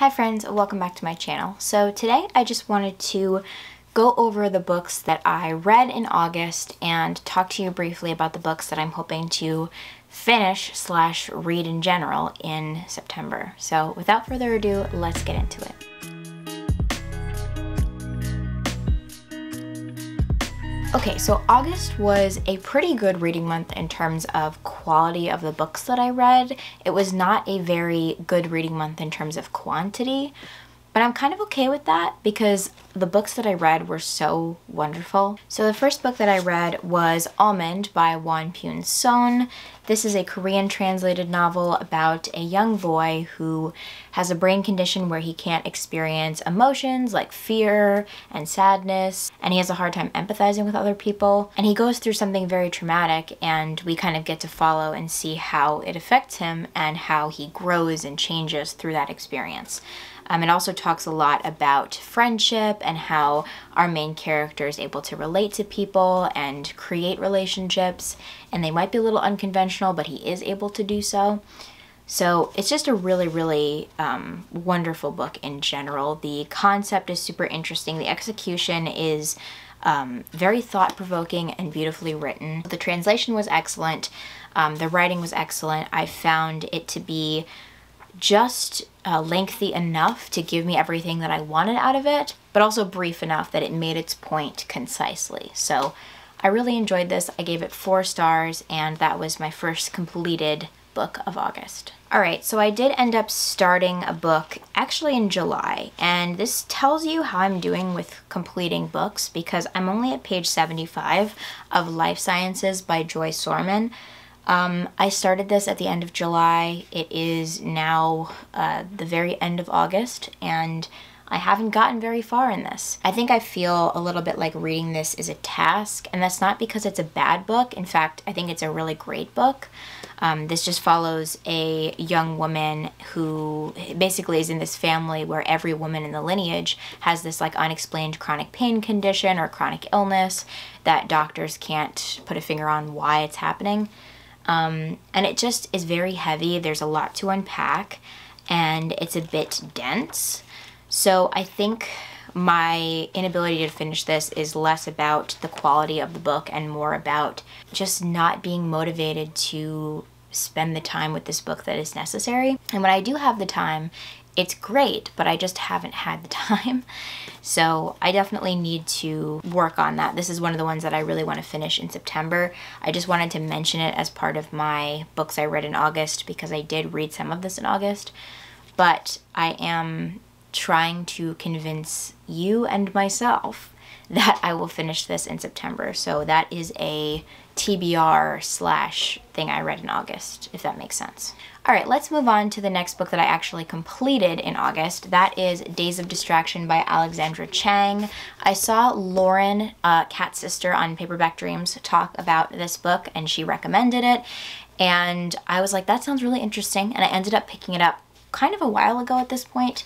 Hi friends, welcome back to my channel. So today I just wanted to go over the books that I read in August and talk to you briefly about the books that I'm hoping to finish / read in general in September. So without further ado, let's get into it. Okay, so August was a pretty good reading month in terms of quality of the books that I read. It was not a very good reading month in terms of quantity, but I'm kind of okay with that because the books that I read were so wonderful. So the first book that I read was Almond by Won-Pyun Son. This is a Korean translated novel about a young boy who has a brain condition where he can't experience emotions like fear and sadness, and he has a hard time empathizing with other people. And he goes through something very traumatic, and we kind of get to follow and see how it affects him and how he grows and changes through that experience. It also talks a lot about friendship and how our main character is able to relate to people and create relationships, and they might be a little unconventional, but he is able to do so. So it's just a really wonderful book in general. The concept is super interesting. The execution is very thought-provoking and beautifully written. The translation was excellent. The writing was excellent. I found it to be just lengthy enough to give me everything that I wanted out of it, but also brief enough that it made its point concisely. So I really enjoyed this. I gave it 4 stars, and that was my first completed book of August. Alright, so I did end up starting a book actually in July, and this tells you how I'm doing with completing books because I'm only at page 75 of Life Sciences by Joy Sorman. I started this at the end of July. It is now the very end of August, and I haven't gotten very far in this. I think I feel a little bit like reading this is a task, and that's not because it's a bad book. In fact, I think it's a really great book. This just follows a young woman who basically is in this family where every woman in the lineage has this like unexplained chronic pain condition or chronic illness that doctors can't put a finger on why it's happening. And it just is very heavy. There's a lot to unpack, and it's a bit dense. So I think my inability to finish this is less about the quality of the book and more about just not being motivated to spend the time with this book that is necessary. And when I do have the time, it's great, but I just haven't had the time. So I definitely need to work on that. This is one of the ones that I really want to finish in September. I just wanted to mention it as part of my books I read in August because I did read some of this in August. But I am trying to convince you and myself that I will finish this in September. So that is a TBR / thing I read in August, if that makes sense. Alright, let's move on to the next book that I actually completed in August. That is Days of Distraction by Alexandra Chang. I saw Lauren, Cat's sister on Paperback Dreams, talk about this book, and she recommended it. And I was like, that sounds really interesting, and I ended up picking it up kind of a while ago at this point.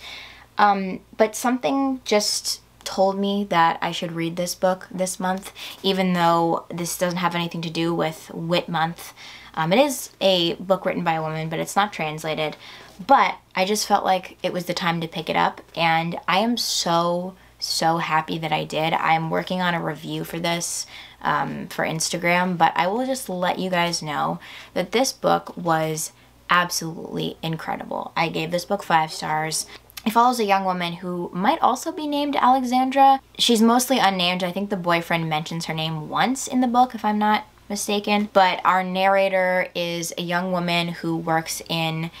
But something just told me that I should read this book this month, even though this doesn't have anything to do with Wit Month. It is a book written by a woman, but it's not translated. But I just felt like it was the time to pick it up, and I am so happy that I did. I'm working on a review for this for Instagram, but I will just let you guys know that this book was absolutely incredible. I gave this book 5 stars. It follows a young woman who might also be named Alexandra. She's mostly unnamed. I think the boyfriend mentions her name once in the book, if I'm not mistaken. But our narrator is a young woman who works in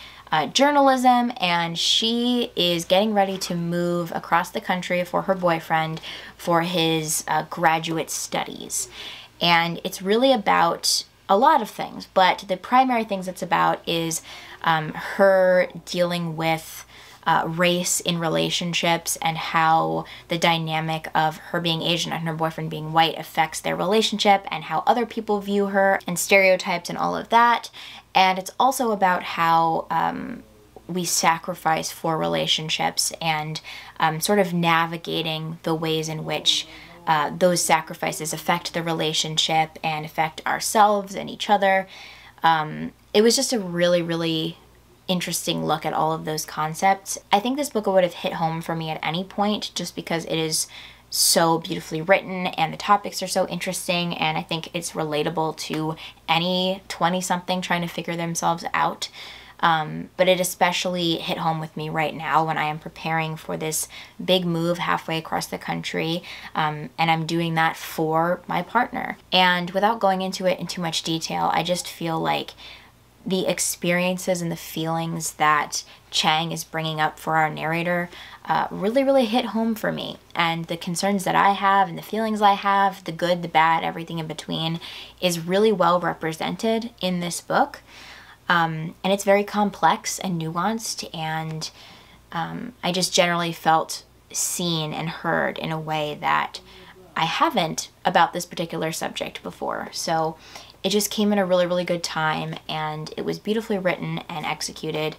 journalism, and she is getting ready to move across the country for her boyfriend for his graduate studies. And it's really about a lot of things, but the primary things it's about is her dealing with race in relationships and how the dynamic of her being Asian and her boyfriend being white affects their relationship and how other people view her and stereotypes and all of that. And it's also about how we sacrifice for relationships and sort of navigating the ways in which those sacrifices affect the relationship and affect ourselves and each other. It was just a really interesting look at all of those concepts. I think this book would have hit home for me at any point just because it is so beautifully written and the topics are so interesting, and I think it's relatable to any 20-something trying to figure themselves out. But it especially hit home with me right now when I am preparing for this big move halfway across the country, and I'm doing that for my partner. And without going into it in too much detail, I just feel like the experiences and the feelings that Chang is bringing up for our narrator really, really hit home for me. And the concerns that I have and the feelings I have, the good, the bad, everything in between, is really well represented in this book. And it's very complex and nuanced, and I just generally felt seen and heard in a way that I haven't about this particular subject before. So it just came in a really, really good time, and it was beautifully written and executed,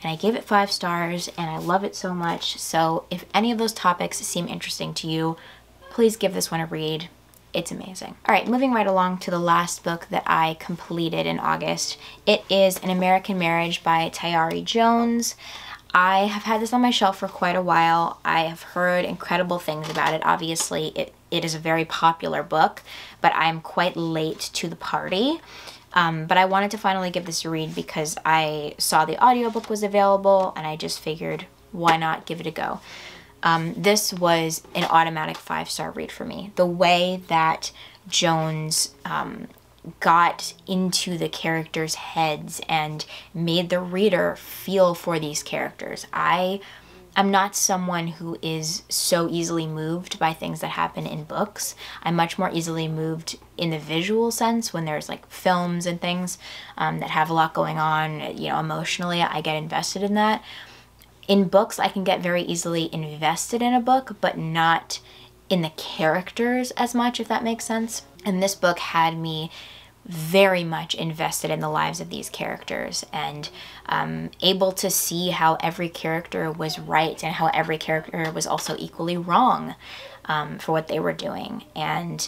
and I gave it 5 stars, and I love it so much. So if any of those topics seem interesting to you, please give this one a read. It's amazing. All right, moving right along to the last book that I completed in August. It is An American Marriage by Tayari Jones. I have had this on my shelf for quite a while. I have heard incredible things about it. Obviously, it is a very popular book, but I'm quite late to the party. But I wanted to finally give this a read because I saw the audiobook was available, and I just figured, why not give it a go? This was an automatic 5-star read for me. The way that Jones got into the characters' heads and made the reader feel for these characters. I'm not someone who is so easily moved by things that happen in books. I'm much more easily moved in the visual sense when there's like films and things that have a lot going on, you know, emotionally. I get invested in that. In books, I can get very easily invested in a book, but not in the characters as much, if that makes sense. And this book had me very much invested in the lives of these characters, and able to see how every character was right and how every character was also equally wrong for what they were doing. And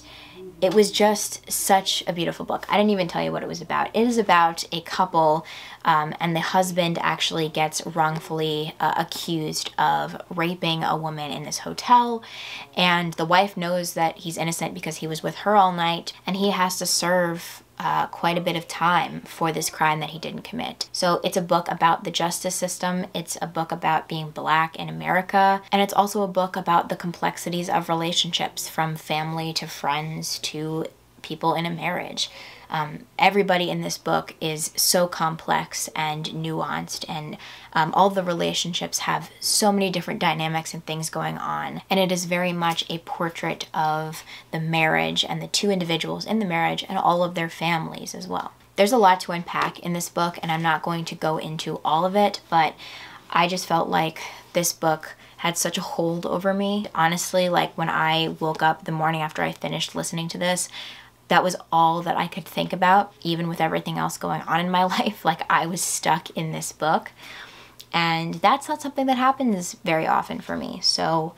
it was just such a beautiful book. I didn't even tell you what it was about. It is about a couple, and the husband actually gets wrongfully accused of raping a woman in this hotel, and the wife knows that he's innocent because he was with her all night, and he has to serve quite a bit of time for this crime that he didn't commit. So it's a book about the justice system, it's a book about being Black in America, and it's also a book about the complexities of relationships, from family to friends to people in a marriage. Everybody in this book is so complex and nuanced, and all the relationships have so many different dynamics and things going on. And it is very much a portrait of the marriage and the 2 individuals in the marriage and all of their families as well. There's a lot to unpack in this book, and I'm not going to go into all of it, but I just felt like this book had such a hold over me. Honestly, like when I woke up the morning after I finished listening to this, that was all that I could think about, even with everything else going on in my life. Like, I was stuck in this book, and that's not something that happens very often for me. So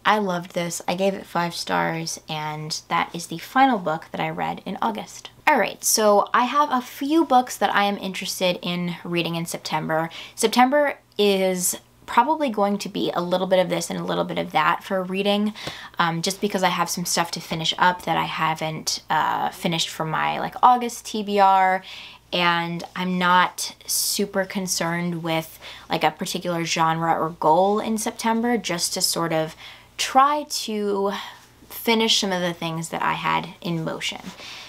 I loved this. I gave it 5 stars, and that is the final book that I read in August. All right, so I have a few books that I am interested in reading in September. September is probably going to be a little bit of this and a little bit of that for reading, just because I have some stuff to finish up that I haven't finished for my like August TBR, and I'm not super concerned with like a particular genre or goal in September, just to sort of try to finish some of the things that I had in motion.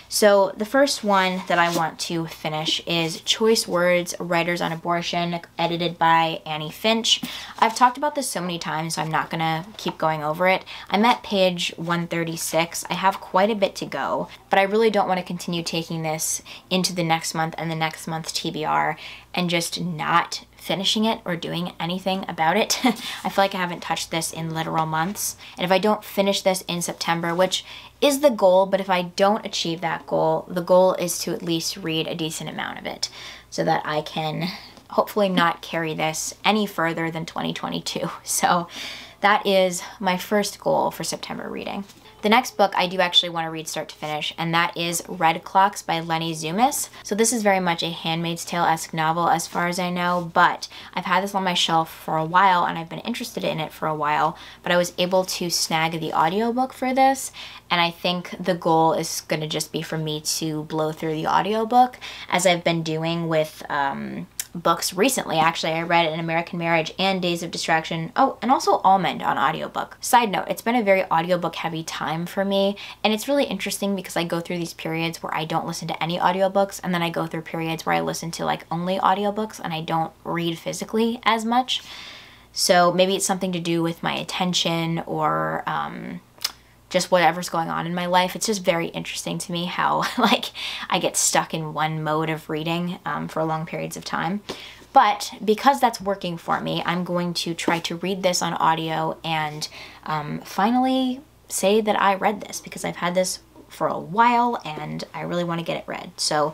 So the first one that I want to finish is Choice Words, Writers on Abortion, edited by Annie Finch. I've talked about this so many times, so I'm not gonna keep going over it. I'm at page 136. I have quite a bit to go, but I really don't want to continue taking this into the next month and the next month's TBR and just not finishing it or doing anything about it. I feel like I haven't touched this in literal months. And if I don't finish this in September, which is the goal, but if I don't achieve that goal, the goal is to at least read a decent amount of it so that I can hopefully not carry this any further than 2022. So that is my first goal for September reading. The next book I do actually want to read start to finish, and that is Red Clocks by Lenny Zumas. So this is very much a Handmaid's Tale-esque novel as far as I know, but I've had this on my shelf for a while and I've been interested in it for a while, but I was able to snag the audiobook for this, and I think the goal is going to just be for me to blow through the audiobook as I've been doing with books recently. Actually, I read An American Marriage and Days of Distraction. Oh, and also Almond on audiobook. Side note, it's been a very audiobook heavy time for me, and it's really interesting because I go through these periods where I don't listen to any audiobooks, and then I go through periods where I listen to like only audiobooks and I don't read physically as much. So maybe it's something to do with my attention or just whatever's going on in my life. It's just very interesting to me how like I get stuck in one mode of reading for long periods of time. But because that's working for me, I'm going to try to read this on audio and finally say that I read this, because I've had this for a while and I really want to get it read. So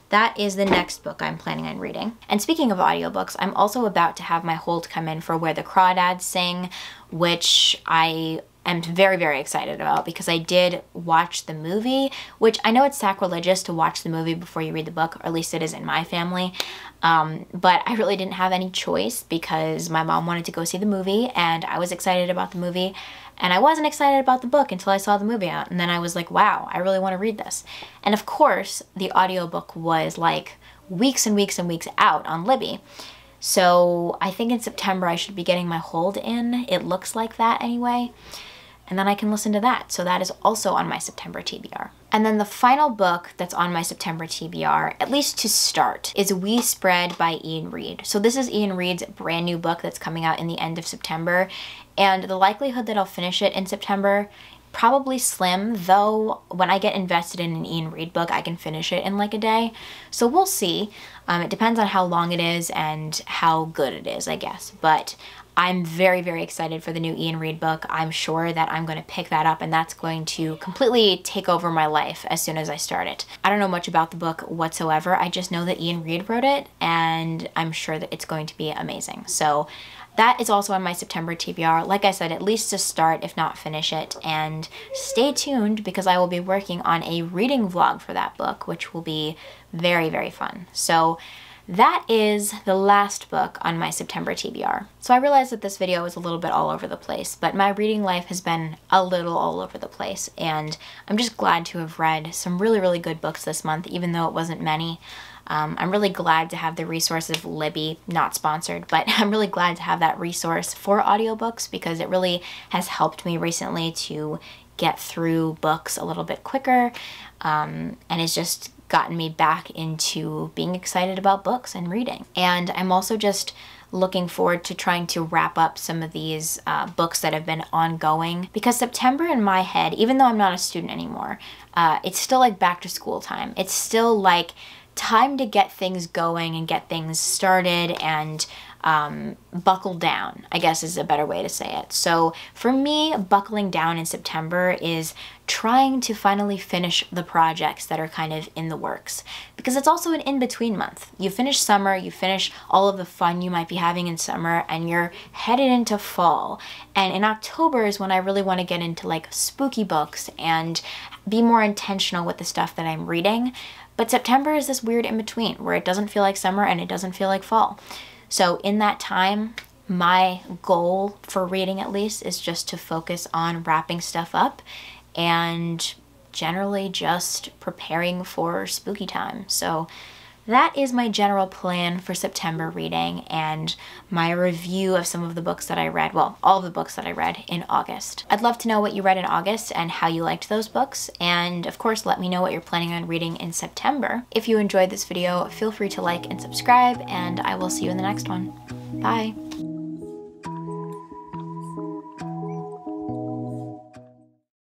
that is the next book I'm planning on reading. And speaking of audiobooks, I'm also about to have my hold come in for Where the Crawdads Sing, which I am very, very excited about because I did watch the movie, which I know it's sacrilegious to watch the movie before you read the book, or at least it is in my family. But I really didn't have any choice because my mom wanted to go see the movie and I was excited about the movie, and I wasn't excited about the book until I saw the movie out, and then I was like, wow, I really want to read this. And of course, the audiobook was like weeks and weeks and weeks out on Libby. So I think in September I should be getting my hold in. It looks like that anyway. And then I can listen to that. So that is also on my September TBR. And then the final book that's on my September TBR, at least to start, is We Spread by Ian Reid. So this is Ian Reid's brand new book that's coming out in the end of September. And the likelihood that I'll finish it in September, probably slim, though when I get invested in an Ian Reid book, I can finish it in like a day. So we'll see. It depends on how long it is and how good it is, I guess. But I'm very, very excited for the new Ian Reid book. I'm sure that I'm going to pick that up and that's going to completely take over my life as soon as I start it. I don't know much about the book whatsoever. I just know that Ian Reid wrote it and I'm sure that it's going to be amazing. So that is also on my September TBR. Like I said, at least to start, if not finish it. And stay tuned because I will be working on a reading vlog for that book, which will be very, very fun. So that is the last book on my September TBR. So I realized that this video is a little bit all over the place, but my reading life has been a little all over the place, and I'm just glad to have read some really, really good books this month, even though it wasn't many. I'm really glad to have the resource of Libby, not sponsored, but I'm really glad to have that resource for audiobooks because it really has helped me recently to get through books a little bit quicker, and it's just gotten me back into being excited about books and reading. And I'm also just looking forward to trying to wrap up some of these books that have been ongoing, because September in my head, even though I'm not a student anymore, it's still like back to school time. It's still like time to get things going and get things started and buckle down, I guess is a better way to say it. So for me, buckling down in September is trying to finally finish the projects that are kind of in the works, because it's also an in-between month. You finish summer, you finish all of the fun you might be having in summer, and you're headed into fall. And in October is when I really want to get into like spooky books and be more intentional with the stuff that I'm reading. But September is this weird in-between where it doesn't feel like summer and it doesn't feel like fall. So in that time, my goal for reading at least is just to focus on wrapping stuff up and generally just preparing for spooky time. So that is my general plan for September reading and my review of some of the books that I read, well, all of the books that I read in August. I'd love to know what you read in August and how you liked those books, and of course let me know what you're planning on reading in September. If you enjoyed this video, feel free to like and subscribe, and I will see you in the next one. Bye!